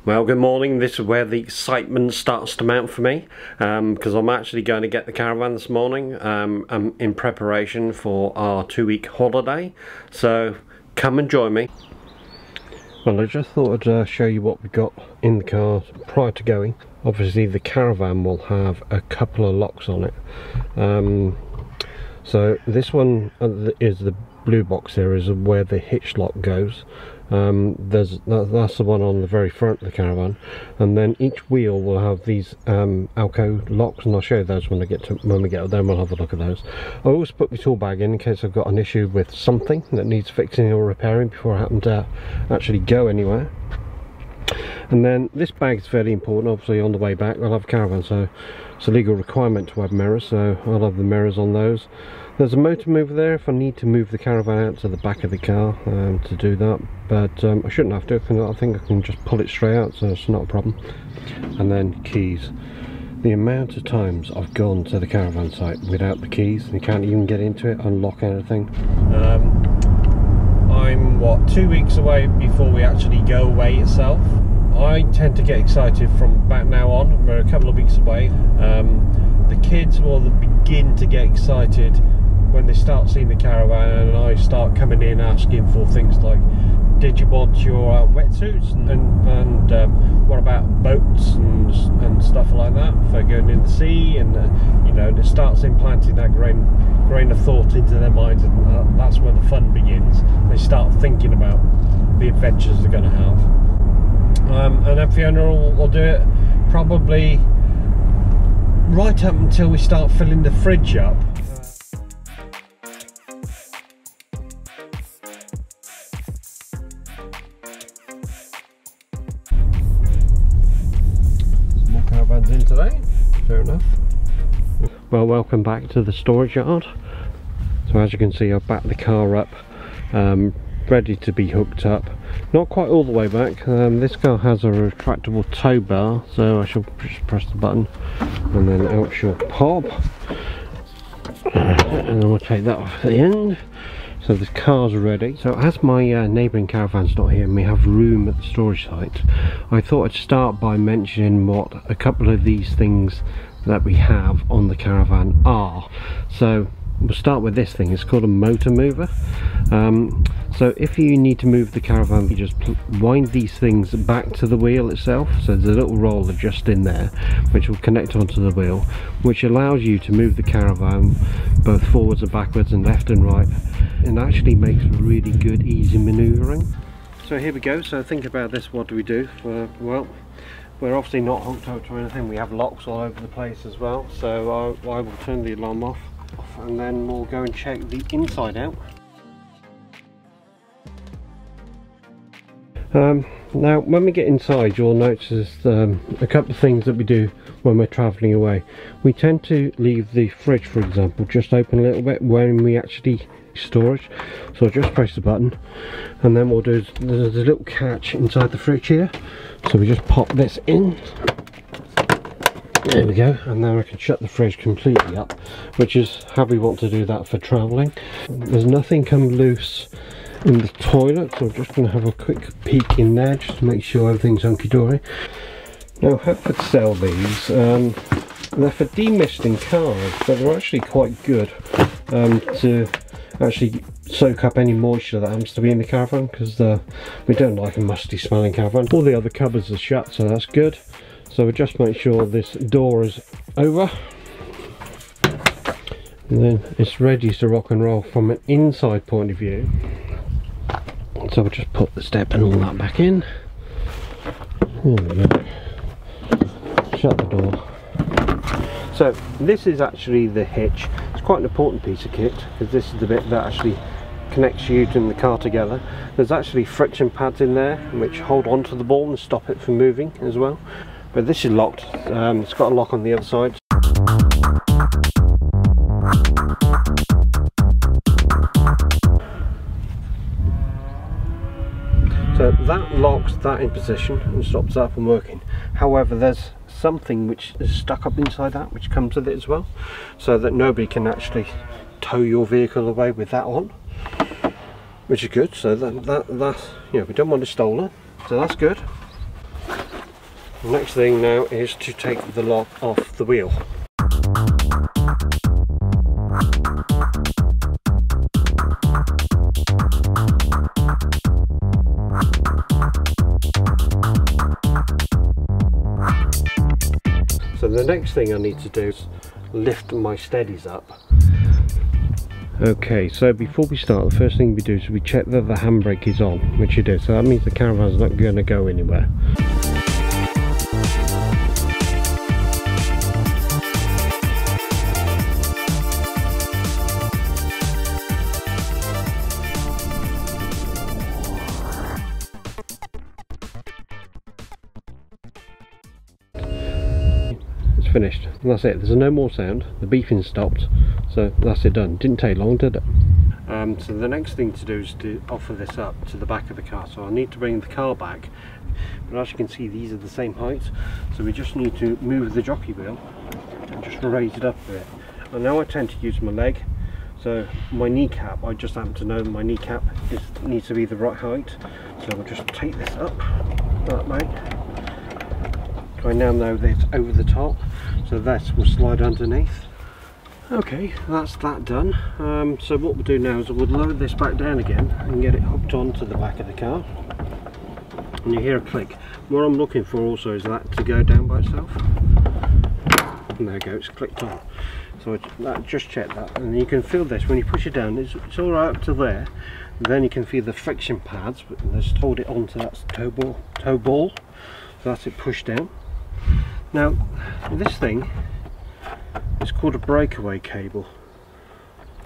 Well, good morning. This is where the excitement starts to mount for me, because I'm actually going to get the caravan this morning. I'm in preparation for our 2-week holiday, so come and join me. Well, I just thought I'd show you what we got in the car prior to going. Obviously the caravan will have a couple of locks on it. So this one is the blue box here, is where the hitch lock goes. That's the one on the very front of the caravan, and then each wheel will have these Alco locks, and I'll show you those when we get there. Then we'll have a look at those. I always put my tool bag in case I've got an issue with something that needs fixing or repairing before I happen to actually go anywhere. And then this bag is fairly important. Obviously on the way back I'll have a caravan, so it's a legal requirement to have mirrors, so I'll have the mirrors on those. There's a motor mover there if I need to move the caravan out to the back of the car to do that, but I shouldn't have to. I think I can just pull it straight out, so it's not a problem. And then keys. The amount of times I've gone to the caravan site without the keys, and you can't even get into it, unlock anything. I'm, what, 2 weeks away before we actually go away itself. I tend to get excited from about now on. We're a couple of weeks away. The kids will begin to get excited when they start seeing the caravan, and I start coming in asking for things like, did you want your wetsuits, and what about boats and stuff like that for going in the sea, and you know, it starts implanting that grain of thought into their minds, and that's where the fun begins. They start thinking about the adventures they're going to have, and then Fiona will do it probably right up until we start filling the fridge up. Some more caravans in today, fair enough. Well, welcome back to the storage yard. So as you can see, I've backed the car up, ready to be hooked up. Not quite all the way back. This car has a retractable tow bar, so I shall just press the button and then out she'll pop, and then we'll take that off at the end. So the car's ready. So as my neighbouring caravan's not here and we have room at the storage site, I thought I'd start by mentioning what a couple of these things that we have on the caravan are. So we'll start with this thing. It's called a motor mover. So if you need to move the caravan, you just wind these things back to the wheel itself. So there's a little roller just in there which will connect onto the wheel, which allows you to move the caravan both forwards and backwards and left and right, and actually makes really good easy maneuvering. So here we go. So think about this. What do we do? Well, we're obviously not hooked up to anything. We have locks all over the place as well, so I will turn the alarm off, and then we'll go and check the inside out. Now when we get inside, you'll notice a couple of things that we do when we're travelling away. We tend to leave the fridge, for example, just open a little bit when we actually storage. So just press the button, and then we'll do, there's a little catch inside the fridge here, so we just pop this in. There we go, and now I can shut the fridge completely up, which is how we want to do that for travelling. There's nothing come loose in the toilet, so I'm just going to have a quick peek in there just to make sure everything's hunky-dory. Now Hertford sell these, they're for demisting cars, but they're actually quite good to actually soak up any moisture that happens to be in the caravan, because we don't like a musty smelling caravan. All the other cupboards are shut, so that's good. So we just make sure this door is over, and then it's ready to rock and roll from an inside point of view. So we'll just put the step and all that back in. There we go. Shut the door. So this is actually the hitch. It's quite an important piece of kit, because this is the bit that actually connects you and the car together. There's actually friction pads in there which hold on to the ball and stop it from moving as well. But this is locked. It's got a lock on the other side. So that locks that in position and stops that from working. However, there's something which is stuck up inside that which comes with it as well, so that nobody can actually tow your vehicle away with that on, which is good. So that's, you know, we don't want it stolen, so that's good. The next thing now is to take the lock off the wheel. So the next thing I need to do is lift my steadies up. Okay, so before we start, the first thing we do is we check that the handbrake is on, which it is, so that means the caravan's not going to go anywhere. Finished, and that's it. There's no more sound, the beeping stopped, so that's it done. Didn't take long, did it? So the next thing to do is to offer this up to the back of the car, so I need to bring the car back, but as you can see these are the same height, so we just need to move the jockey wheel and just raise it up a bit. And now I tend to use my leg, so my kneecap, I just happen to know my kneecap needs to be the right height, so I'll just take this up that way. I now know that it's over the top, so this will slide underneath. Okay, that's that done. So what we'll do now is we'll lower this back down again and get it hooked onto the back of the car. And you hear a click. What I'm looking for also is that to go down by itself. And there we go, it's clicked on. So just check that, and you can feel this when you push it down. It's all right up to there. And then you can feel the friction pads, but just hold it onto that toe ball. So that's it pushed down. Now this thing is called a breakaway cable,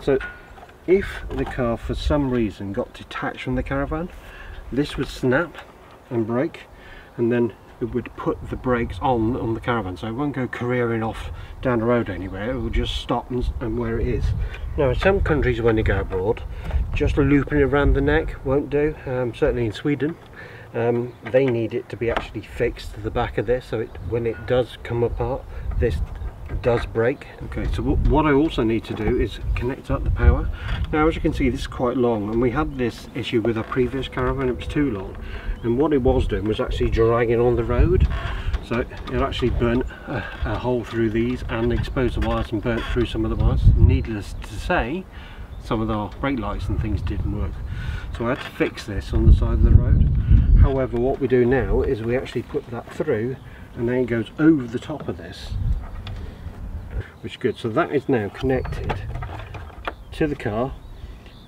so if the car for some reason got detached from the caravan, this would snap and break, and then it would put the brakes on the caravan, so it won't go careering off down the road anywhere. It will just stop and where it is. Now in some countries when you go abroad, just looping it around the neck won't do, certainly in Sweden. They need it to be actually fixed to the back of this, so when it does come apart, this does break. Okay, so what I also need to do is connect up the power. Now as you can see, this is quite long, and we had this issue with our previous caravan. It was too long, and what it was doing was actually dragging on the road, so it actually burnt a hole through these and exposed the wires and burnt through some of the wires. Needless to say, some of our brake lights and things didn't work, so I had to fix this on the side of the road. However, what we do now is we actually put that through, and then it goes over the top of this, which is good. So that is now connected to the car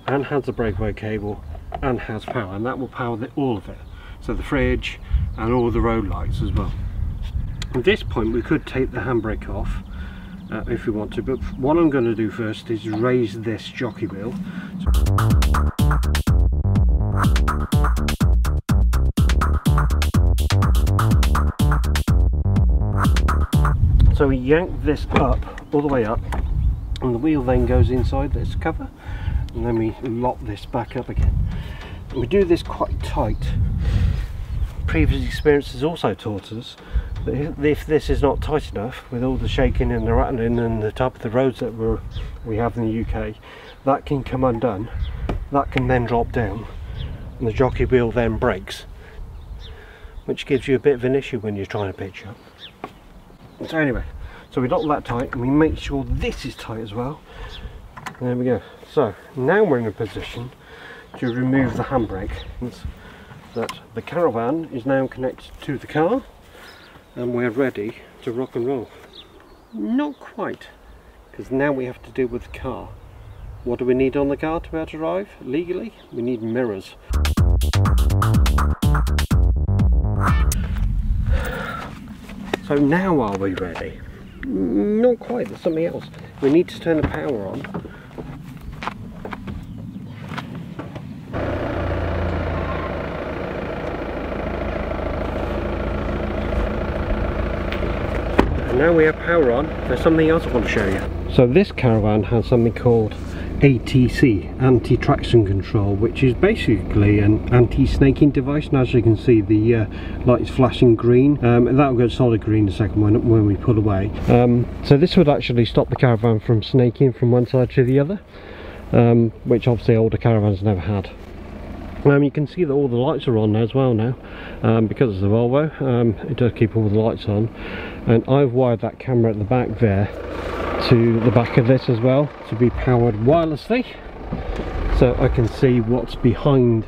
and has a breakaway cable and has power, and that will power all of it, so the fridge and all the road lights as well. At this point we could take the handbrake off if we want to, but what I'm going to do first is raise this jockey wheel. So we yank this up, all the way up, and the wheel then goes inside this cover, and then we lock this back up again. We do this quite tight. Previous experience has also taught us that if this is not tight enough, with all the shaking and the rattling and the type of the roads that we have in the UK, that can come undone, that can then drop down, and the jockey wheel then breaks, which gives you a bit of an issue when you're trying to pitch up. So anyway, so we lock that tight, and we make sure this is tight as well. There we go. So now we're in a position to remove the handbrake. That the caravan is now connected to the car, and we're ready to rock and roll. Not quite, because now we have to deal with the car. What do we need on the car to be able to drive legally? We need mirrors. So now are we ready? Not quite, there's something else. We need to turn the power on. And now we have power on, there's something else I want to show you. So this caravan has something called ATC, anti-traction control, which is basically an anti-snaking device, and as you can see the light's flashing green. That'll go solid green in a second when we pull away. So this would actually stop the caravan from snaking from one side to the other, which obviously older caravans never had. You can see that all the lights are on as well now, because it's a Volvo. It does keep all the lights on, and I've wired that camera at the back there to the back of this as well to be powered wirelessly, so I can see what's behind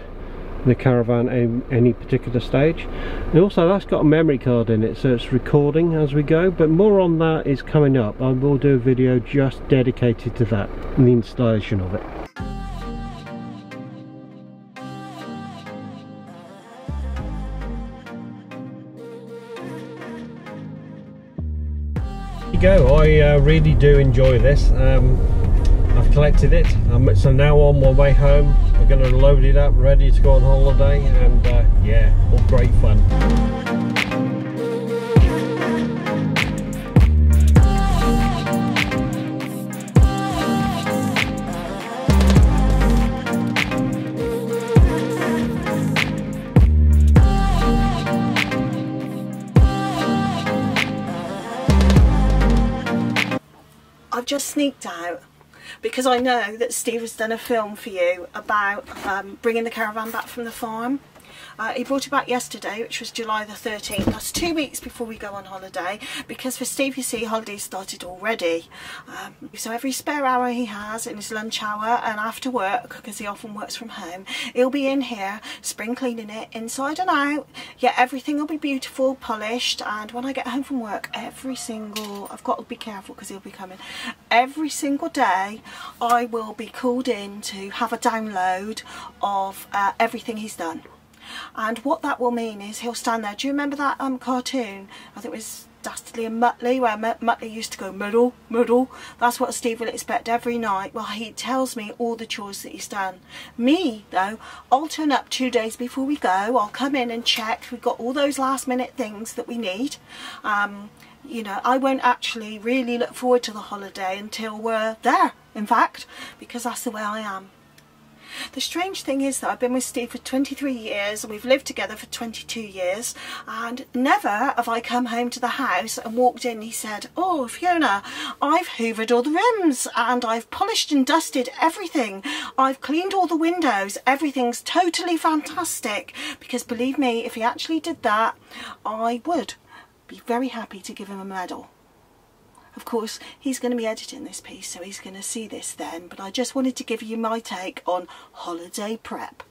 the caravan in any particular stage. And also that's got a memory card in it, so it's recording as we go, but more on that is coming up. I will do a video just dedicated to that and the installation of it. Go. I really do enjoy this. I've collected it, so now on my way home we're going to load it up, ready to go on holiday, and yeah, all great fun. I've just sneaked out because I know that Steve has done a film for you about bringing the caravan back from the farm. He brought it back yesterday, which was July the 13th. That's 2 weeks before we go on holiday, because for Steve, you see, holidays started already. So every spare hour he has in his lunch hour and after work, because he often works from home, he'll be in here spring cleaning it inside and out. Yeah, everything will be beautiful, polished, and when I get home from work, I've got to be careful because he'll be coming, every single day I will be called in to have a download of everything he's done. And what that will mean is he'll stand there. Do you remember that cartoon? I think it was Dastardly and Muttley, where Muttley used to go muddle, muddle. That's what Steve will expect every night. Well, he tells me all the chores that he's done. Me, though, I'll turn up 2 days before we go. I'll come in and check we've got all those last minute things that we need. You know, I won't actually really look forward to the holiday until we're there, in fact, because that's the way I am. The strange thing is that I've been with Steve for 23 years and we've lived together for 22 years, and never have I come home to the house and walked in and he said, "Oh, Fiona, I've hoovered all the rooms and I've polished and dusted everything. I've cleaned all the windows. Everything's totally fantastic." Because believe me, if he actually did that, I would be very happy to give him a medal. Of course, he's going to be editing this piece, so he's going to see this then, but I just wanted to give you my take on holiday prep.